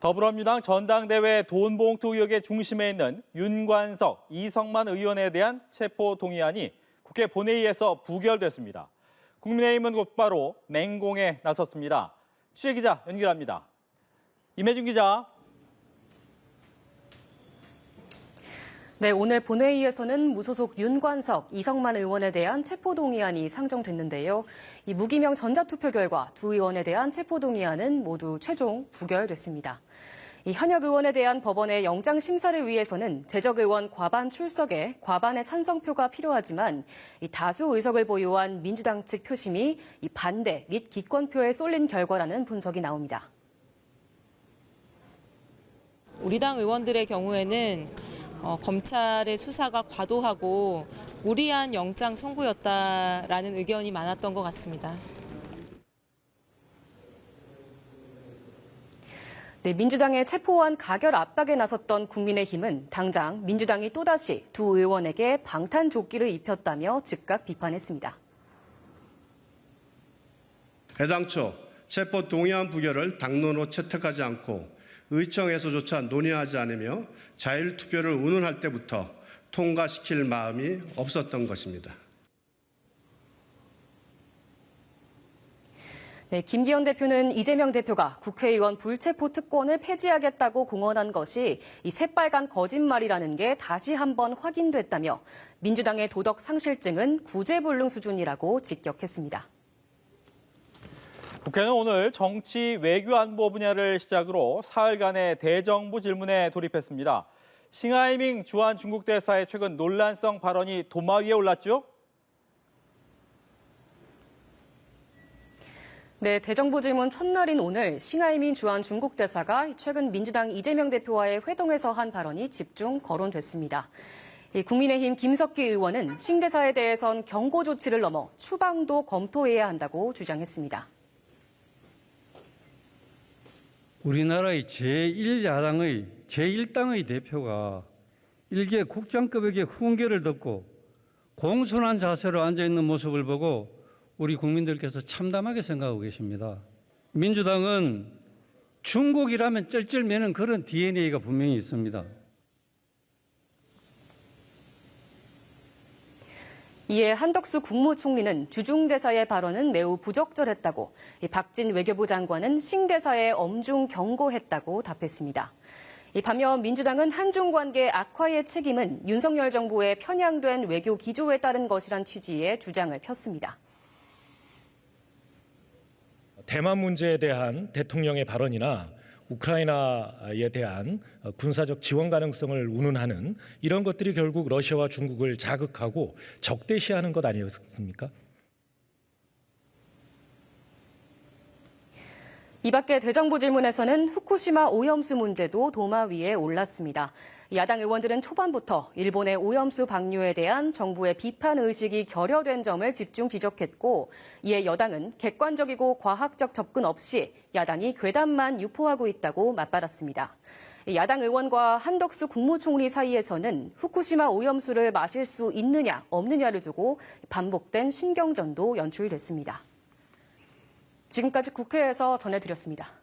더불어민주당 전당대회 돈봉투 의혹의 중심에 있는 윤관석, 이성만 의원에 대한 체포동의안이 국회 본회의에서 부결됐습니다. 국민의힘은 곧바로 맹공에 나섰습니다. 취재기자 연결합니다. 임혜준 기자. 네, 오늘 본회의에서는 무소속 윤관석, 이성만 의원에 대한 체포동의안이 상정됐는데요. 이 무기명 전자투표 결과 두 의원에 대한 체포동의안은 모두 최종 부결됐습니다. 이 현역 의원에 대한 법원의 영장 심사를 위해서는 재적 의원 과반 출석에 과반의 찬성표가 필요하지만 이 다수 의석을 보유한 민주당 측 표심이 이 반대 및 기권표에 쏠린 결과라는 분석이 나옵니다. 우리 당 의원들의 경우에는 검찰의 수사가 과도하고 무리한 영장 선고였다라는 의견이 많았던 것 같습니다. 네, 민주당의 체포안 가결 압박에 나섰던 국민의힘은 당장 민주당이 또다시 두 의원에게 방탄조끼를 입혔다며 즉각 비판했습니다. 애당초 체포 동의안 부결을 당론으로 채택하지 않고 의청에서조차 논의하지 않으며 자율투표를 운운할 때부터 통과시킬 마음이 없었던 것입니다. 네, 김기현 대표는 이재명 대표가 국회의원 불체포 특권을 폐지하겠다고 공언한 것이 이 새빨간 거짓말이라는 게 다시 한번 확인됐다며 민주당의 도덕 상실증은 구제불능 수준이라고 직격했습니다. 국회는 오늘 정치, 외교, 안보 분야를 시작으로 사흘간의 대정부 질문에 돌입했습니다. 싱하이밍 주한 중국 대사의 최근 논란성 발언이 도마 위에 올랐죠? 네, 대정부 질문 첫날인 오늘 싱하이밍 주한 중국 대사가 최근 민주당 이재명 대표와의 회동에서 한 발언이 집중 거론됐습니다. 국민의힘 김석기 의원은 싱 대사에 대해선 경고 조치를 넘어 추방도 검토해야 한다고 주장했습니다. 우리나라의 제1야당의 제1당의 대표가 일개 국장급에게 훈계를 듣고 공손한 자세로 앉아있는 모습을 보고 우리 국민들께서 참담하게 생각하고 계십니다. 민주당은 중국이라면 쩔쩔매는 그런 DNA가 분명히 있습니다. 이에 한덕수 국무총리는 주중 대사의 발언은 매우 부적절했다고, 박진 외교부 장관은 싱 대사에 엄중 경고했다고 답했습니다. 반면 민주당은 한중 관계 악화의 책임은 윤석열 정부의 편향된 외교 기조에 따른 것이란 취지의 주장을 폈습니다. 대만 문제에 대한 대통령의 발언이나 우크라이나에 대한 군사적 지원 가능성을 운운하는 이런 것들이 결국 러시아와 중국을 자극하고 적대시하는 것 아니었습니까? 이 밖에 대정부 질문에서는 후쿠시마 오염수 문제도 도마 위에 올랐습니다. 야당 의원들은 초반부터 일본의 오염수 방류에 대한 정부의 비판 의식이 결여된 점을 집중 지적했고, 이에 여당은 객관적이고 과학적 접근 없이 야당이 괴담만 유포하고 있다고 맞받았습니다. 야당 의원과 한덕수 국무총리 사이에서는 후쿠시마 오염수를 마실 수 있느냐 없느냐를 두고 반복된 신경전도 연출됐습니다. 지금까지 국회에서 전해드렸습니다.